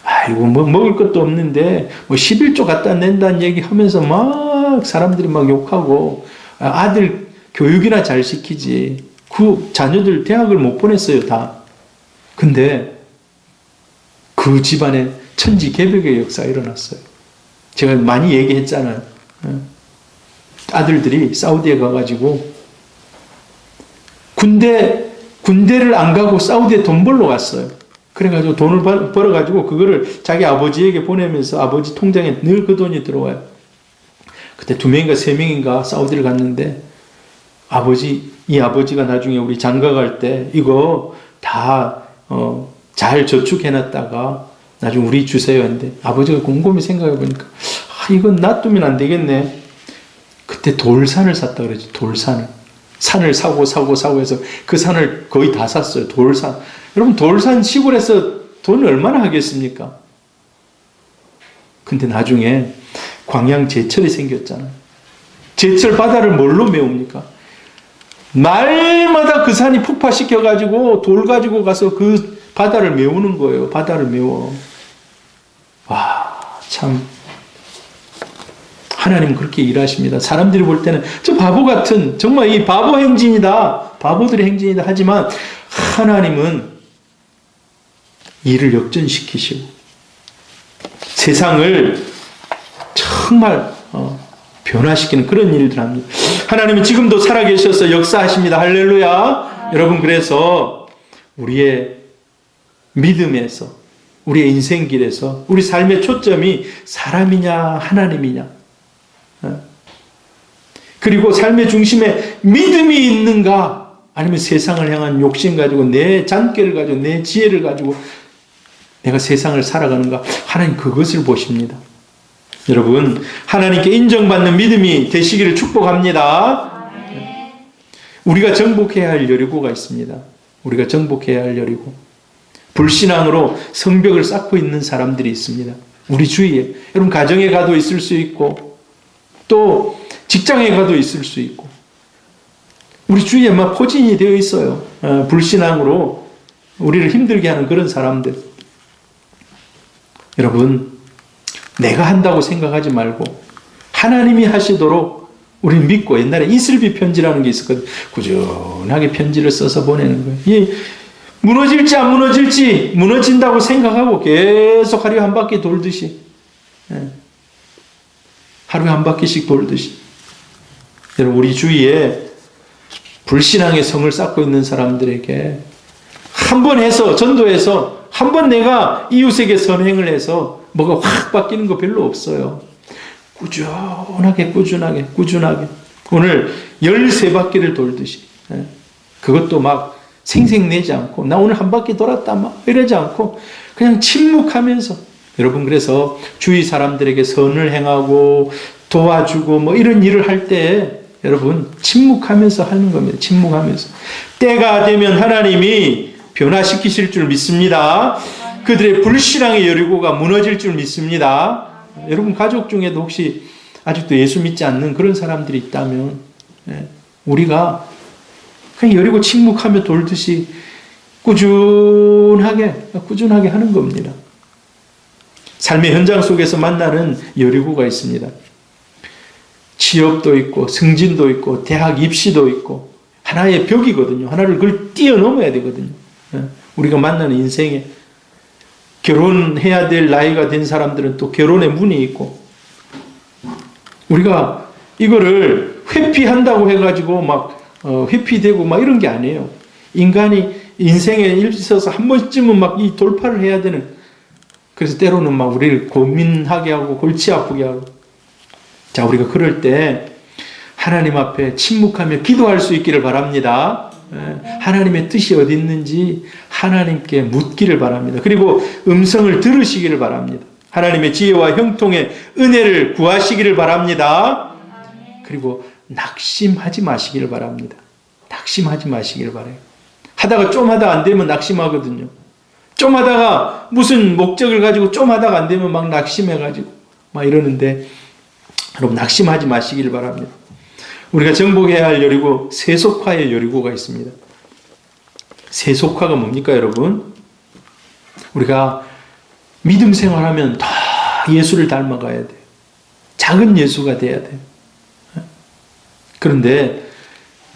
아이고, 뭐 먹을 것도 없는데 뭐 11조 갖다 낸다는 얘기 하면서 막 사람들이 막 욕하고, 아들 교육이나 잘 시키지. 그 자녀들 대학을 못 보냈어요, 다. 근데 그 집안에 천지개벽의 역사가 일어났어요. 제가 많이 얘기했잖아요. 아들들이 사우디에 가가지고 군대를 안 가고 사우디에 돈 벌러 갔어요. 그래가지고 돈을 벌어가지고 그거를 자기 아버지에게 보내면서 아버지 통장에 늘 그 돈이 들어와요. 그때 2명인가 3명인가 사우디를 갔는데 이 아버지가 나중에 우리 장가 갈 때 이거 다 잘 저축해놨다가 나중에 우리 주세요 했는데 아버지가 곰곰이 생각해보니까 이건 놔두면 안 되겠네. 그때 돌산을 샀다 그러지. 돌산을. 산을 사고 해서 그 산을 거의 다 샀어요. 돌산. 여러분, 돌산 시골에서 돈을 얼마나 하겠습니까? 근데 나중에 광양 제철이 생겼잖아요. 제철 바다를 뭘로 메웁니까? 날마다 그 산이 폭파시켜가지고 돌 가지고 가서 그 바다를 메우는 거예요. 바다를 메워. 와, 참. 하나님은 그렇게 일하십니다. 사람들이 볼 때는 저 바보 같은, 정말 이 바보 행진이다, 바보들의 행진이다 하지만 하나님은 일을 역전시키시고 세상을 정말 변화시키는 그런 일들 합니다. 하나님은 지금도 살아계셔서 역사하십니다. 할렐루야. 여러분, 그래서 우리의 믿음에서, 우리의 인생길에서 우리 삶의 초점이 사람이냐 하나님이냐, 그리고 삶의 중심에 믿음이 있는가, 아니면 세상을 향한 욕심 가지고 내 잔꾀를 가지고 내 지혜를 가지고 내가 세상을 살아가는가, 하나님 그것을 보십니다. 여러분, 하나님께 인정받는 믿음이 되시기를 축복합니다. 우리가 정복해야 할 여리고가 있습니다. 우리가 정복해야 할 여리고, 불신앙으로 성벽을 쌓고 있는 사람들이 있습니다. 우리 주위에. 여러분, 가정에 가도 있을 수 있고 또 직장에 가도 있을 수 있고 우리 주위에 막 포진이 되어 있어요. 불신앙으로 우리를 힘들게 하는 그런 사람들. 여러분, 내가 한다고 생각하지 말고 하나님이 하시도록 우리는 믿고, 옛날에 이슬비 편지라는 게 있었거든요. 꾸준하게 편지를 써서 보내는 거예요. 이 무너질지 안 무너질지, 무너진다고 생각하고 계속 하루에 한 바퀴 돌듯이, 하루에 한 바퀴씩 돌듯이. 여러분, 우리 주위에 불신앙의 성을 쌓고 있는 사람들에게 한 번 해서, 전도해서 한 번 내가 이웃에게 선행을 해서 뭐가 확 바뀌는 거 별로 없어요. 꾸준하게 오늘 13바퀴를 돌듯이, 그것도 막 생색내지 않고, 나 오늘 한 바퀴 돌았다 막 이러지 않고 그냥 침묵하면서. 여러분, 그래서 주위 사람들에게 선을 행하고 도와주고 뭐 이런 일을 할 때 여러분 침묵하면서 하는 겁니다. 침묵하면서. 때가 되면 하나님이 변화시키실 줄 믿습니다. 그들의 불신앙의 여리고가 무너질 줄 믿습니다. 여러분, 가족 중에도 혹시 아직도 예수 믿지 않는 그런 사람들이 있다면 우리가 그냥 여리고 침묵하며 돌듯이 꾸준하게 하는 겁니다. 삶의 현장 속에서 만나는 여리고가 있습니다. 취업도 있고 승진도 있고 대학 입시도 있고 하나의 벽이거든요. 하나를 그걸 뛰어넘어야 되거든요. 우리가 만나는 인생에 결혼해야 될 나이가 된 사람들은 또 결혼의 문이 있고, 우리가 이거를 회피한다고 해가지고 막 회피되고 막 이런 게 아니에요. 인간이 인생에 있어서 한 번쯤은 막 이 돌파를 해야 되는, 그래서 때로는 막 우리를 고민하게 하고 골치 아프게 하고. 자, 우리가 그럴 때 하나님 앞에 침묵하며 기도할 수 있기를 바랍니다. 하나님의 뜻이 어디 있는지 하나님께 묻기를 바랍니다. 그리고 음성을 들으시기를 바랍니다. 하나님의 지혜와 형통의 은혜를 구하시기를 바랍니다. 그리고 낙심하지 마시기를 바랍니다. 낙심하지 마시기를 바라요. 하다가 좀 하다 안 되면 낙심하거든요. 좀 하다가 무슨 목적을 가지고 좀 하다가 안 되면 막 낙심해가지고 막 이러는데, 여러분, 낙심하지 마시기를 바랍니다. 우리가 정복해야 할 여리고, 세속화의 여리고가 있습니다. 세속화가 뭡니까, 여러분? 우리가 믿음 생활하면 다 예수를 닮아가야 돼요. 작은 예수가 돼야 돼요. 그런데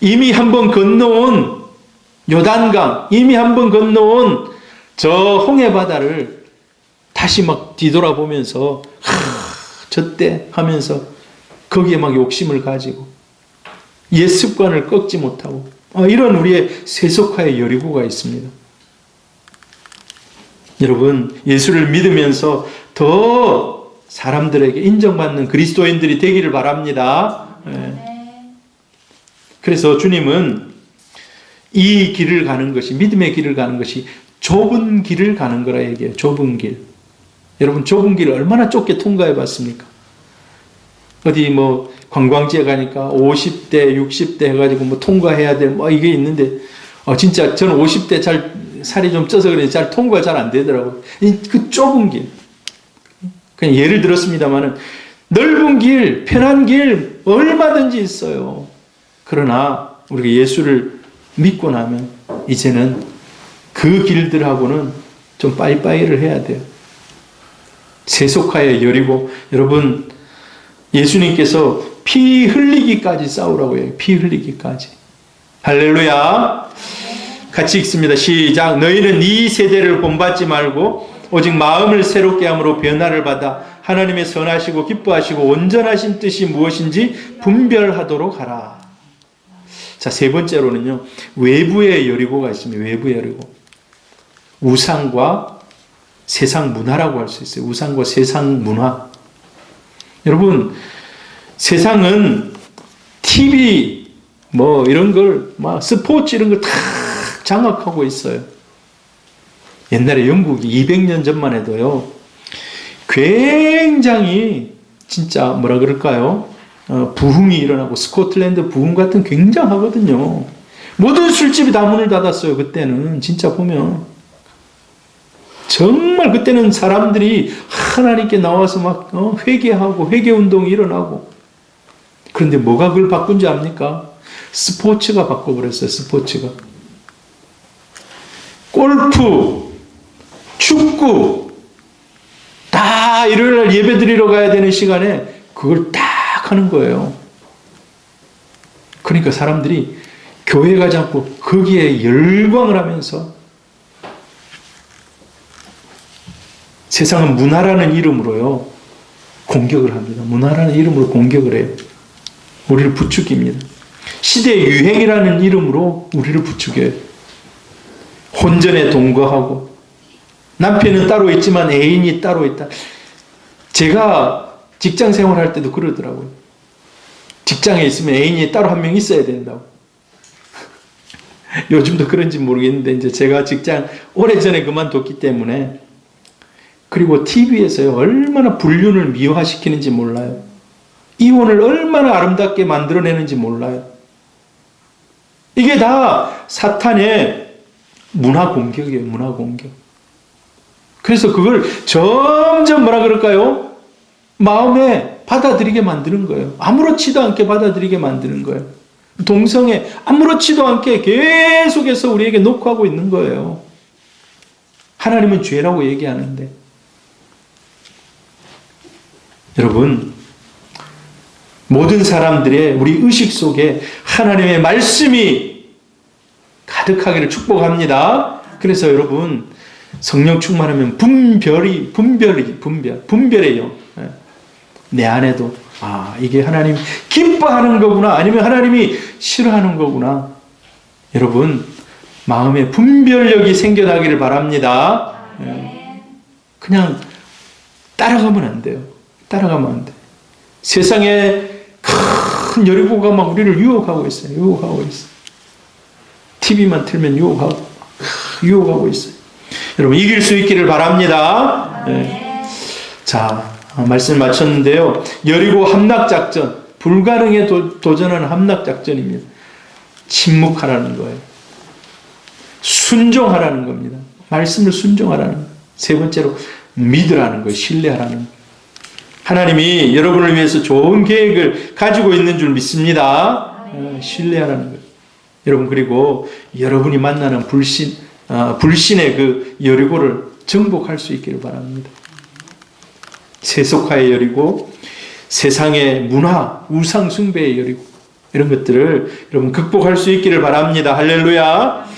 이미 한번 건너온 요단강, 이미 한번 건너온 저 홍해바다를 다시 막 뒤돌아보면서 저때 하면서 거기에 막 욕심을 가지고 옛 습관을 꺾지 못하고 이런 우리의 세속화의 여리고가 있습니다. 여러분, 예수를 믿으면서 더 사람들에게 인정받는 그리스도인들이 되기를 바랍니다. 그래서 주님은 이 길을 가는 것이, 믿음의 길을 가는 것이 좁은 길을 가는 거라 얘기해요. 좁은 길. 여러분, 좁은 길을 얼마나 좁게 통과해 봤습니까? 어디 뭐 관광지에 가니까 50대, 60대 해가지고 뭐 통과해야 될 뭐 이게 있는데, 진짜 저는 50대 살이 좀 쪄서 그런지 잘 통과가 잘 안 되더라고요. 그 좁은 길. 그냥 예를 들었습니다만은 넓은 길, 편한 길 얼마든지 있어요. 그러나 우리가 예수를 믿고 나면 이제는 그 길들하고는 좀 빠이빠이를 해야 돼요. 세속화의 여리고, 여러분, 예수님께서 피 흘리기까지 싸우라고 해요. 피 흘리기까지. 할렐루야. 같이 읽습니다. 시작. 너희는 이 세대를 본받지 말고 오직 마음을 새롭게 함으로 변화를 받아 하나님의 선하시고 기뻐하시고 온전하신 뜻이 무엇인지 분별하도록 하라. 자, 세 번째로는요, 외부의 여리고가 있습니다. 외부의 여리고. 우상과 세상 문화라고 할 수 있어요. 우상과 세상 문화. 여러분, 세상은 TV, 이런 걸, 스포츠 이런 걸 다 장악하고 있어요. 옛날에 영국이 200년 전만 해도요, 굉장히, 진짜, 뭐라 그럴까요? 부흥이 일어나고, 스코틀랜드 부흥 같은 굉장하거든요. 모든 술집이 다 문을 닫았어요, 그때는. 진짜 보면. 정말 그때는 사람들이 하나님께 나와서 막 회개하고, 회개운동이 일어나고. 그런데 뭐가 그걸 바꾼지 압니까? 스포츠가 바꿔버렸어요, 스포츠가. 골프, 축구, 다 일요일날 예배 드리러 가야 되는 시간에 그걸 딱 하는 거예요. 그러니까 사람들이 교회 가지 않고 거기에 열광을 하면서 세상은 문화라는 이름으로요, 공격을 합니다. 문화라는 이름으로 공격을 해요. 우리를 부추깁니다. 시대의 유행이라는 이름으로 우리를 부추겨요. 혼전에 동거하고, 남편은 따로 있지만 애인이 따로 있다. 제가 직장 생활할 때도 그러더라고요. 직장에 있으면 애인이 따로 한 명 있어야 된다고. 요즘도 그런지 모르겠는데, 이제 제가 직장 오래전에 그만뒀기 때문에, 그리고 TV에서요, 얼마나 불륜을 미화시키는지 몰라요. 이혼을 얼마나 아름답게 만들어내는지 몰라요. 이게 다 사탄의 문화 공격이에요, 문화 공격. 그래서 그걸 점점 뭐라 그럴까요? 마음에 받아들이게 만드는 거예요. 아무렇지도 않게 받아들이게 만드는 거예요. 동성애 아무렇지도 않게 계속해서 우리에게 녹화하고 있는 거예요. 하나님은 죄라고 얘기하는데. 여러분, 모든 사람들의 우리 의식 속에 하나님의 말씀이 가득하기를 축복합니다. 그래서 여러분, 성령 충만하면 분별해요. 내 안에도, 이게 하나님 기뻐하는 거구나, 아니면 하나님이 싫어하는 거구나. 여러분, 마음에 분별력이 생겨나기를 바랍니다. 그냥 따라가면 안 돼요. 따라가면 안 돼. 세상에 큰 여리고가 막 우리를 유혹하고 있어요. 유혹하고 있어요. TV만 틀면 유혹하고 있어요. 여러분, 이길 수 있기를 바랍니다. 네. 자, 말씀 마쳤는데요. 여리고 함락작전, 불가능에 도전하는 함락작전입니다. 침묵하라는 거예요. 순종하라는 겁니다. 말씀을 순종하라는 거예요. 세 번째로 믿으라는 거예요. 신뢰하라는 거예요. 하나님이 여러분을 위해서 좋은 계획을 가지고 있는 줄 믿습니다. 신뢰하라는 거예요. 여러분, 그리고 여러분이 만나는 불신의 그 여리고를 정복할 수 있기를 바랍니다. 세속화의 여리고, 세상의 문화, 우상 숭배의 여리고, 이런 것들을 여러분 극복할 수 있기를 바랍니다. 할렐루야.